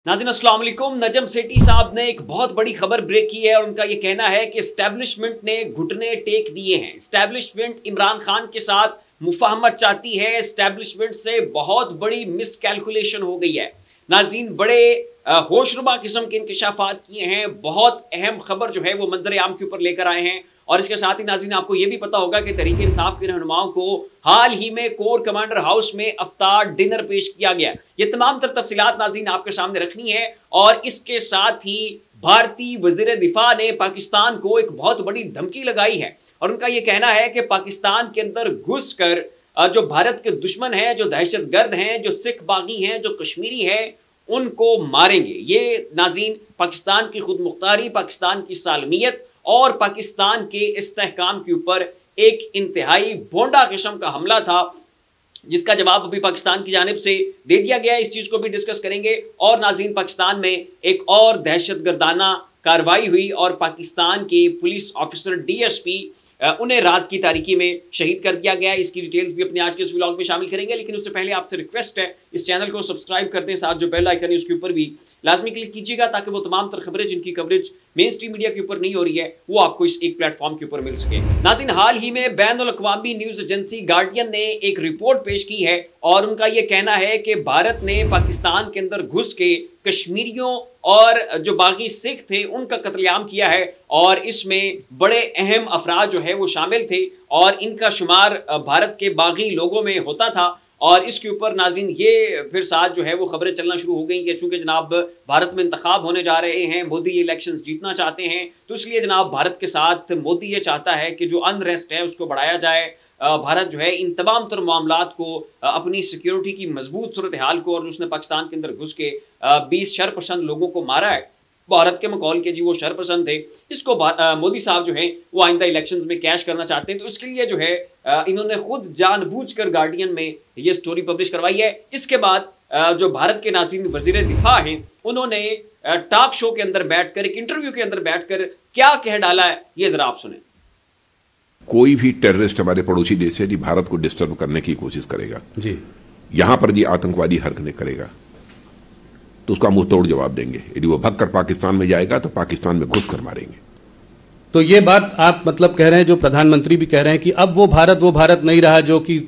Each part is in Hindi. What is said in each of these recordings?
नाज़रीन अस्सलाम वालेकुम। नजम सेठी साहब ने एक बहुत बड़ी खबर ब्रेक की है और उनका ये कहना है कि एस्टैब्लिशमेंट ने घुटने टेक दिए हैं। एस्टैब्लिशमेंट इमरान खान के साथ मुफाहमत चाहती है। एस्टैब्लिशमेंट से बहुत बड़ी मिसकैलकुलेशन हो गई है। नाज़रीन बड़े होशरुबा किस्म के इंकशाफात किए हैं। बहुत अहम खबर जो है वो मंजर आम के ऊपर लेकर आए हैं। और इसके साथ ही नाज़रीन आपको ये भी पता होगा कि तहरीक इंसाफ के रहनुमाओं को हाल ही में कोर कमांडर हाउस में इफ्तार डिनर पेश किया गया। ये तमाम तर तफसीलात नाज़रीन आपके सामने रखनी है। और इसके साथ ही भारतीय वज़ीर दिफा ने पाकिस्तान को एक बहुत बड़ी धमकी लगाई है और उनका यह कहना है कि पाकिस्तान के अंदर घुस कर जो भारत के दुश्मन हैं, जो दहशतगर्द हैं, जो सिख बागी हैं, जो कश्मीरी हैं, उनको मारेंगे। ये नाज़रीन पाकिस्तान की खुद मुख्तारी, पाकिस्तान की सालमियत और पाकिस्तान के इस्तेहकाम के ऊपर एक इंतहाई भोंडा किस्म का हमला था, जिसका जवाब अभी पाकिस्तान की जानिब से दे दिया गया है। इस चीज़ को भी डिस्कस करेंगे। और नाज़रीन पाकिस्तान में एक और दहशतगर्दाना कार्रवाई हुई और पाकिस्तान के पुलिस ऑफिसर डीएसपी उन्हें रात की तारीकी में शहीद कर दिया गया। इसकी डिटेल्स भी अपने आज के इस व्लॉग में शामिल करेंगे, लेकिन उससे पहले आपसे रिक्वेस्ट है इस चैनल को सब्सक्राइब करते हैं, साथ जो बेल आइकन है उसके ऊपर भी लाजमी क्लिक कीजिएगा ताकि वो तमाम तर खबरें जिनकी कवरेज मेन स्ट्रीम मीडिया के ऊपर नहीं हो रही है वो आपको इस एक प्लेटफॉर्म के ऊपर मिल सके। नाज़रीन हाल ही में बैनुल-अक़वामी न्यूज़ एजेंसी गार्डियन ने एक रिपोर्ट पेश की है और उनका यह कहना है कि भारत ने पाकिस्तान के अंदर घुस के कश्मीरियों और जो बागी सिख थे उनका कत्लेआम किया है और इसमें बड़े अहम अफराद जो है वो शामिल थे और इनका शुमार भारत के बागी लोगों में होता था। और इसके ऊपर नाज़रीन ये फिर साथ जो है वो खबरें चलना शुरू हो गई कि चूंकि जनाब भारत में इंतखाब होने जा रहे हैं, मोदी ये इलेक्शंस जीतना चाहते हैं, तो इसलिए जनाब भारत के साथ मोदी ये चाहता है कि जो अनरेस्ट है उसको बढ़ाया जाए। भारत जो है इन तमाम तर मामलात को अपनी सिक्योरिटी की मजबूत सूरत हाल को और उसने पाकिस्तान के अंदर घुस के 20 शरपसंद लोगों को मारा है, भारत के मकौल के जी वो शरपसंद थे, इसको मोदी साहब जो है वो आइंदा इलेक्शंस में कैश करना चाहते हैं। तो इसके लिए जो है इन्होंने खुद जानबूझकर गार्डियन में ये स्टोरी पब्लिश करवाई है। इसके बाद जो भारत के नाज़रीन वज़ीर दिफा हैं उन्होंने टॉक शो के अंदर बैठकर, एक इंटरव्यू के अंदर बैठकर क्या कह डाला है ये जरा आप सुने। कोई भी टेररिस्ट हमारे पड़ोसी देश से यदि भारत को डिस्टर्ब करने की कोशिश करेगा जी, यहां पर यदि आतंकवादी हरकतें करेगा तो उसका मुंह तोड़ जवाब देंगे। यदि वो भगकर पाकिस्तान में जाएगा तो पाकिस्तान में घुस कर मारेंगे। तो ये बात आप मतलब कह रहे हैं, जो प्रधानमंत्री भी कह रहे हैं कि अब वो भारत नहीं रहा जो कि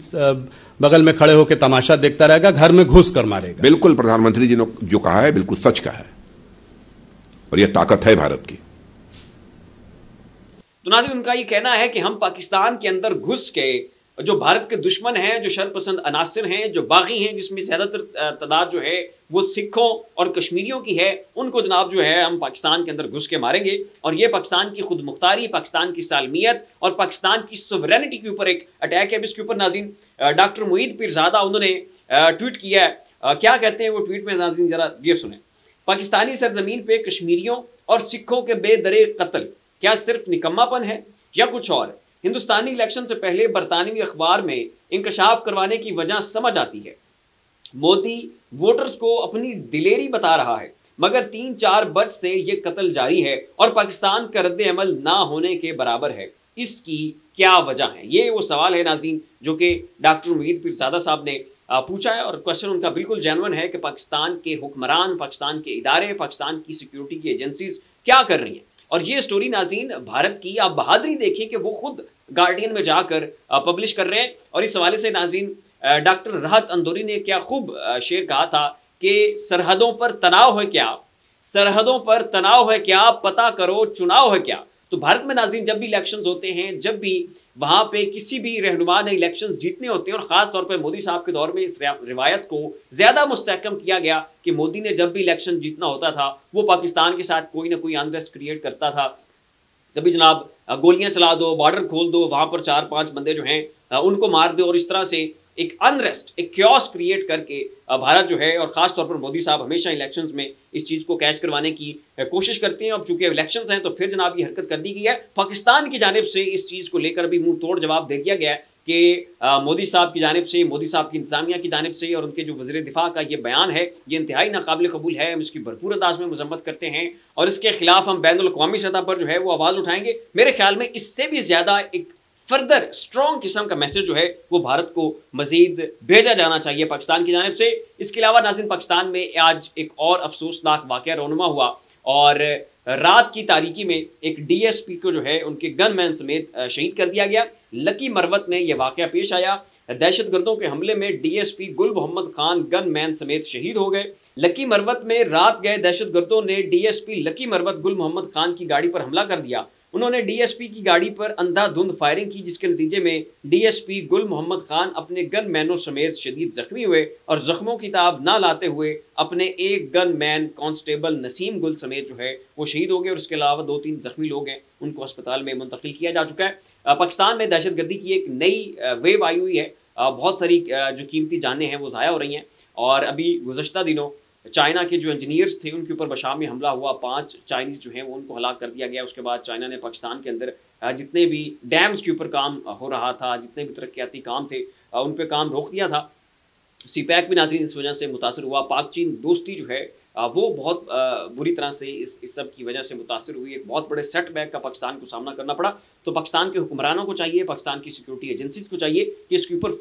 बगल में खड़े होकर तमाशा देखता रहेगा, घर में घुस कर मारेगा। बिल्कुल प्रधानमंत्री जी ने जो कहा है बिल्कुल सच कहा है और यह ताकत है भारत की। तो नाज़रीन उनका ये कहना है कि हम पाकिस्तान के अंदर घुस के जो भारत के दुश्मन हैं, जो शरपसंद अनासिर हैं, जो बागी हैं, जिसमें ज़्यादातर तादाद जो है वो सिखों और कश्मीरियों की है, उनको जनाब जो है हम पाकिस्तान के अंदर घुस के मारेंगे। और ये पाकिस्तान की खुद मुख्तारी, पाकिस्तान की सालमियत और पाकिस्तान की सोवरेनिटी के ऊपर एक अटैक है। अब इसके ऊपर नाज़रीन डॉक्टर मुईद पीरज़ादा उन्होंने ट्वीट किया है। क्या कहते हैं वो ट्वीट में नाज़रीन जरा ये सुने। पाकिस्तानी सरजमीन पे कश्मीरियों और सिखों के बेदरेग कत्ल क्या सिर्फ निकम्मापन है या कुछ और? हिंदुस्तानी इलेक्शन से पहले बरतानवी अखबार में इंकशाफ करवाने की वजह समझ आती है। मोदी वोटर्स को अपनी दिलेरी बता रहा है, मगर 3-4 बरस से ये कत्ल जारी है और पाकिस्तान का रद्द अमल ना होने के बराबर है। इसकी क्या वजह है? ये वो सवाल है नाज़रीन जो कि डॉक्टर मुईद पीरज़ादा साहब ने पूछा है और क्वेश्चन उनका बिल्कुल जेन्युइन है कि पाकिस्तान के हुक्मरान, पाकिस्तान के इदारे, पाकिस्तान की सिक्योरिटी की एजेंसीज क्या कर रही हैं। और ये स्टोरी नाज़रीन भारत की आप बहादुरी देखिए कि वो खुद गार्डियन में जाकर पब्लिश कर रहे हैं। और इस हवाले से नाज़रीन डॉक्टर राहत अंदोरी ने क्या खूब शेर कहा था कि सरहदों पर तनाव है क्या, सरहदों पर तनाव है क्या, पता करो चुनाव है क्या। तो भारत में नाज़रीन जब भी इलेक्शंस होते हैं, जब भी वहाँ पे किसी भी रहनुमा ने इलेक्शंस जीतने होते हैं और ख़ास तौर पे मोदी साहब के दौर में इस रिवायत को ज़्यादा मुस्तहकम किया गया कि मोदी ने जब भी इलेक्शन जीतना होता था वो पाकिस्तान के साथ कोई ना कोई अनरेस्ट क्रिएट करता था। कभी जनाब गोलियां चला दो, बॉर्डर खोल दो, वहाँ पर 4-5 बंदे जो हैं उनको मार दो और इस तरह से एक अनरेस्ट, एक क्योस क्रिएट करके भारत जो है और ख़ास तौर पर मोदी साहब हमेशा इलेक्शंस में इस चीज़ को कैच करवाने की कोशिश करते हैं। अब चूंकि इलेक्शंस हैं तो फिर जनाब ये हरकत कर दी गई है। पाकिस्तान की जानिब से इस चीज़ को लेकर भी मुंह तोड़ जवाब दे दिया गया है कि मोदी साहब की जानिब से, मोदी साहब की इंतजामिया की जानिब से और उनके जो वज़ीर दिफा का ये बयान है ये इंतहाई नाकाबिल कबूल है। हम इसकी भरपूर अंदाज में मजम्मत करते हैं और इसके खिलाफ हम बैनुल-अक़वामी सतह पर जो है वो आवाज़ उठाएंगे। मेरे ख्याल में इससे भी ज़्यादा एक फर्दर स्ट्रॉन्ग किस्म का मैसेज जो है वो भारत को मजीद भेजा जाना चाहिए पाकिस्तान की जानिब से। इसके अलावा नाज़रीन, पाकिस्तान में आज एक और अफसोसनाक वाक़या रोनुमा हुआ और रात की तारीकी में एक DSP को जो है उनके गनमैन समेत शहीद कर दिया गया। लकी मरवत में यह वाक़या पेश आया। दहशतगर्दों के हमले में DSP गुल मोहम्मद खान गनमैन समेत शहीद हो गए। लकी मरवत में रात गए दहशतगर्दों ने DSP लकी मरवत गुल मोहम्मद खान की गाड़ी पर हमला कर दिया। उन्होंने DSP की गाड़ी पर अंधाधुंध फायरिंग की, जिसके नतीजे में DSP गुल मोहम्मद खान अपने गनमैनों समेत शदीद जख्मी हुए और जख्मों की ताब ना लाते हुए अपने एक गनमैन कांस्टेबल नसीम गुल समेत जो है वो शहीद हो गए और उसके अलावा 2-3 जख्मी लोग हैं, उनको अस्पताल में मुंतकिल किया जा चुका है। पाकिस्तान में दहशतगर्दी की एक नई वेव आई हुई है। बहुत सारी जो कीमती जानें हैं वो ज़ाया हो रही हैं और अभी गुज़श्ता दिनों चाइना के जो इंजीनियर्स थे उनके ऊपर बशाम में हमला हुआ, 5 चाइनीज़ जो हैं वो उनको हलाक कर दिया गया। उसके बाद चाइना ने पाकिस्तान के अंदर जितने भी डैम्स के ऊपर काम हो रहा था, जितने भी तरक्याती काम थे, उन पर काम रोक दिया था। CPEC भी नाज़रीन इस वजह से मुतासर हुआ। पाक चीन दोस्ती जो है वो बहुत बुरी तरह से इस सब की वजह से मुतासर हुई। एक बहुत बड़े सेटबैक का पाकिस्तान को सामना करना पड़ा। तो पाकिस्तान के हुक्मरानों को चाहिए, पाकिस्तान की सिक्योरिटी एजेंसीज को चाहिए कि इसके ऊपर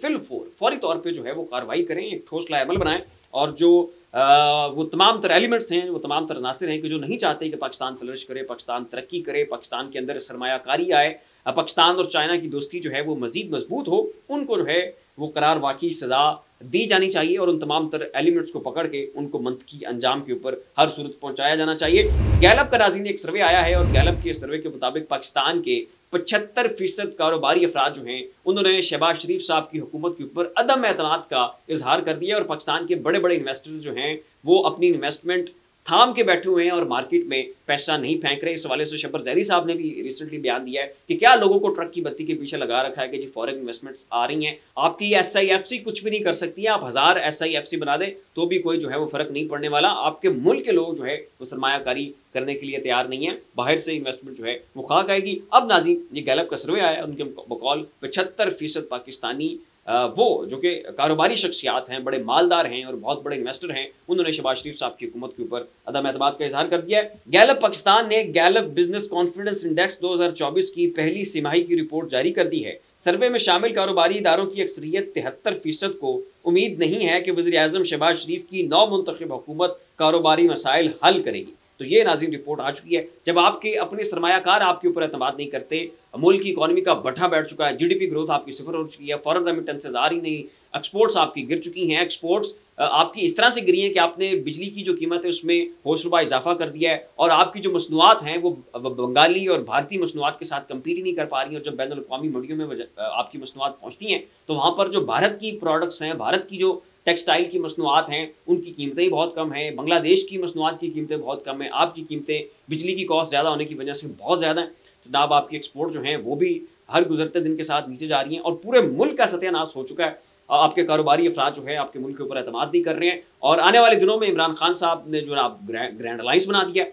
फौरी तौर पे जो है वो कार्रवाई करें, एक ठोस लाएमल बनाएं और जो वो तमाम तरह एलिमेंट्स हैं, वो तमाम तरह नासिर हैं कि जो नहीं चाहते कि पाकिस्तान फ्लरिश करे, पाकिस्तान तरक्की करे, पाकिस्तान के अंदर सरमायाकारी आए, पाकिस्तान और चाइना की दोस्ती जो है वो मजीद मजबूत हो, उनको जो है वो करार वाकई सज़ा दी जानी चाहिए और उन तमाम तरह एलिमेंट्स को पकड़ के उनको मंतकी अंजाम के ऊपर हर सूरत पहुंचाया जाना चाहिए। गैलप का नाज़रीन एक सर्वे आया है और गैलप के सर्वे के मुताबिक पाकिस्तान के 75% कारोबारी अफराद जो हैं उन्होंने शहबाज शरीफ साहब की हुकूमत के ऊपर अदम एतमाद का इजहार कर दिया और पाकिस्तान के बड़े बड़े इन्वेस्टर्स जो हैं वो अपनी इन्वेस्टमेंट थाम के बैठे हुए हैं और मार्केट में पैसा नहीं फेंक रहे। इस हवाले से शब्बर ज़ैरी साहब ने भी रिसेंटली बयान दिया है कि क्या लोगों को ट्रक की बत्ती के पीछे लगा रखा है कि जी फॉरेन इन्वेस्टमेंट्स आ रही हैं, आपकी SIFC कुछ भी नहीं कर सकती है, आप 1000 SIFC बना दें तो भी कोई जो है वो फ़र्क नहीं पड़ने वाला। आपके मुल्क के लोग जो है वो सरमायाकारी करने के लिए तैयार नहीं है, बाहर से इन्वेस्टमेंट जो है वो खाक आएगी। अब नाज़रीन ये गैलप का सर्वे आया, उनके बकौल 75% पाकिस्तानी वो जो कि कारोबारी शख्सियात हैं, बड़े मालदार हैं और बहुत बड़े इन्वेस्टर हैं, उन्होंने शहबाज शरीफ साहब की हुकूमत के ऊपर अदम एतमाद का इजहार कर दिया है। गैलप पाकिस्तान ने गैलप बिजनेस कॉन्फिडेंस इंडेक्स 2024 की पहली तिमाही की रिपोर्ट जारी कर दी है। सर्वे में शामिल कारोबारी इदारों की अक्सरियत 73% को उम्मीद नहीं है कि वज़ीर आज़म शहबाज शरीफ की नौ मुंतखब हुकूमत कारोबारी मसाइल हल करेगी। तो ये नाज़रीन रिपोर्ट आ चुकी है। जब आपके अपने सरमायाकार आपके ऊपर एतमाद नहीं करते, मुल्क की इकॉनमी का बट्ठा बैठ चुका है, GDP ग्रोथ आपकी 0 हो चुकी है, फॉरेन रेमिटेंसेज आ रही नहीं, एक्सपोर्ट्स आपकी गिर चुकी हैं, एक्सपोर्ट्स आपकी इस तरह से गिरी हैं कि आपने बिजली की जो कीमत है उसमें होशरुबा इजाफा कर दिया है और आपकी जो मसनूआत हैं वो बंगाली और भारतीय मसनूआत के साथ कम्पीट ही नहीं कर पा रही और जब बैनुल अक़वामी मंडियों में आपकी मसनूआत पहुँचती हैं तो वहाँ पर जो भारत की प्रोडक्ट्स हैं, भारत की जो टेक्सटाइल की मसनूआत हैं उनकी कीमतें बहुत कम हैं, बांग्लादेश की मसनूआत की कीमतें बहुत कम हैं, आपकी कीमतें बिजली की कॉस्ट ज़्यादा होने की वजह से बहुत ज़्यादा हैं। तो जनाब आपकी एक्सपोर्ट जो हैं वो भी हर गुजरते दिन के साथ नीचे जा रही हैं और पूरे मुल्क का सत्यानाश हो चुका है। आपके कारोबारी अफराद जो है आपके मुल्क के ऊपर एतमाद नहीं कर रहे हैं और आने वाले दिनों में इमरान खान साहब ने जो है ग्रैंड अलायंस बना दिया,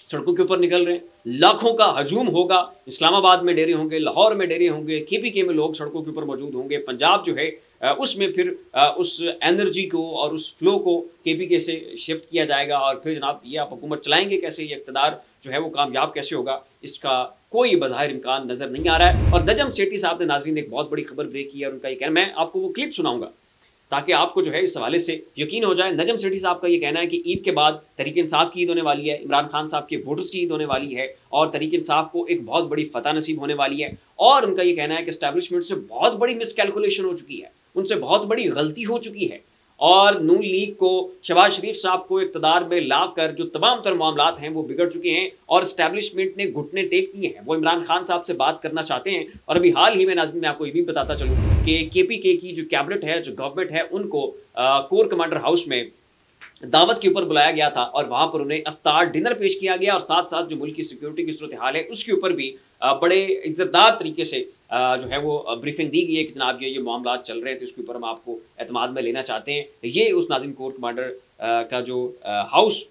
सड़कों के ऊपर निकल रहे हैं, लाखों का हजूम होगा, इस्लामाबाद में डेरे होंगे, लाहौर में डेरे होंगे, KPK में लोग सड़कों के ऊपर मौजूद होंगे, पंजाब जो है उसमें फिर उस एनर्जी को और उस फ्लो को KPK से शिफ्ट किया जाएगा और फिर जनाब ये आप हुकूमत चलाएंगे कैसे, ये इक़्तिदार जो है वो कामयाब कैसे होगा, इसका कोई बज़ाहिर इम्कान नज़र नहीं आ रहा है। और नजम सेठी साहब ने नाज़रीन एक बहुत बड़ी खबर ब्रेक की है और उनका ये कहना, मैं आपको वो क्लिप सुनाऊंगा ताकि आपको जो है इस हवाले से यकीन हो जाए। नजम सेठी साहब का ये कहना है कि ईद के बाद तहरीक इंसाफ की ईद होने वाली है, इमरान खान साहब के वोटर्स की ईद होने वाली है और तहरीक इंसाफ को एक बहुत बड़ी फतह नसीब होने वाली है। और उनका ये कहना है कि एस्टैब्लिशमेंट से बहुत बड़ी मिसकैलकुलेशन हो चुकी है, उनसे बहुत बड़ी गलती हो चुकी है और नून लीग को, शहबाज शरीफ साहब को इक़्तिदार में लाकर जो तमाम तर मामलात हैं वो बिगड़ चुके हैं और एस्टैब्लिशमेंट ने घुटने टेक दिए हैं। वो इमरान खान साहब से बात करना चाहते हैं और अभी हाल ही में नाज़रीन मैं आपको ये भी बताता चलूँ कि KPK की जो कैबिनेट है, जो गवर्नमेंट है, उनको कोर कमांडर हाउस में दावत के ऊपर बुलाया गया था और वहाँ पर उन्हें अफ्तार डिनर पेश किया गया और साथ साथ जो मुल्क की सिक्योरिटी की सूरत हाल है उसके ऊपर भी बड़े इज्जतदार तरीके से जो है वो ब्रीफिंग दी गई है कि जनाब ये मामला चल रहे थे, उसके ऊपर हम आपको एतमाद में लेना चाहते हैं। ये उस नाज़रीन कोर कमांडर का जो हाउस,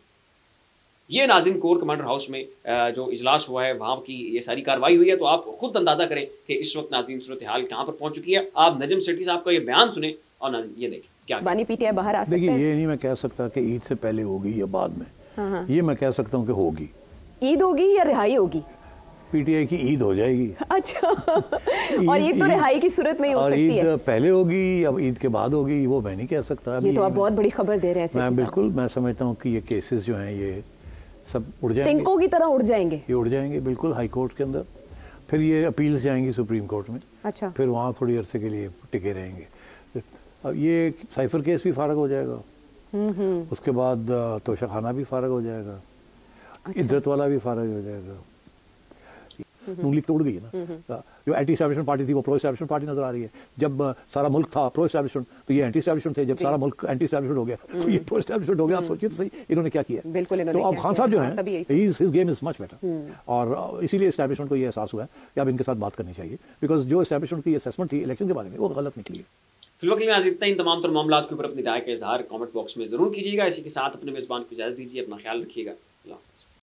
ये नाज़रीन कोर कमांडर हाउस में जो इजलास हुआ है वहाँ की ये सारी कार्रवाई हुई है। तो आप खुद अंदाज़ा करें कि इस वक्त नाज़रीन सूरत हाल कहाँ पर पहुँच चुकी है। आप नजम सेठी साहब का ये बयान सुने और नाज़रीन ये देखें क्या बानी PTI बाहर आ सकते हैं। देखिए ये नहीं मैं कह सकता कि ईद से पहले होगी या बाद में, ये मैं कह सकता हूँ कि होगी। ईद होगी या रिहाई होगी? पीटीआई की ईद हो जाएगी। अच्छा और ईद तो रिहाई की सूरत में ही हो सकती है। ईद पहले होगी अब ईद के बाद होगी वो मैं नहीं कह सकता। ये तो आप बहुत बड़ी खबर दे रहे हैं। मैं बिल्कुल मैं समझता हूँ कि ये केसेस जो हैं ये सब उड़ जाएंगे, तिनकों की तरह उड़ जाएंगे। ये उड़ जाएंगे बिल्कुल हाई कोर्ट के अंदर, फिर ये अपील्स जाएंगी सुप्रीम कोर्ट में। अच्छा। फिर वहाँ थोड़ी अरसे के लिए टिके रहेंगे। अब ये साइफर केस भी फारग हो जाएगा, उसके बाद तोशाखाना भी फारग हो जाएगा। अच्छा। इद्दत वाला भी फारग हो जाएगा। उंगली तोड़ गई है ना। जो एंटी एस्टैब्लिशमेंट पार्टी थी वो प्रो एस्टैब्लिशमेंट पार्टी नजर आ रही है। जब सारा मुल्क था प्रो एस्टैब्लिशमेंट तो ये एंटी एस्टैब्लिशमेंट थे। जब सारा मुल्क एंटी एस्टैब्लिशमेंट हो गया तो ये प्रो एस्टैब्लिशमेंट हो गया। आप सोचिए तो सही इन्होंने क्या किया। बिल्कुल। तो अब खान साहब जो हैं his game is much better और इसीलिए एस्टैब्लिशमेंट को ये एहसास हुआ है कि अब इनके साथ बात करनी चाहिए, बिकॉज जो एस्टैब्लिशमेंट की असेसमेंट थी इलेक्शन के बारे में वो गलत निकली है। फिलहाल में आज इतना इन तमाम मामलों के ऊपर अपनी राय का इजहार कमेंट बॉक्स में जरूर कीजिएगा। इसी के साथ अपने मेजबान को इजाजत दीजिए। अपना ख्याल रखिएगा।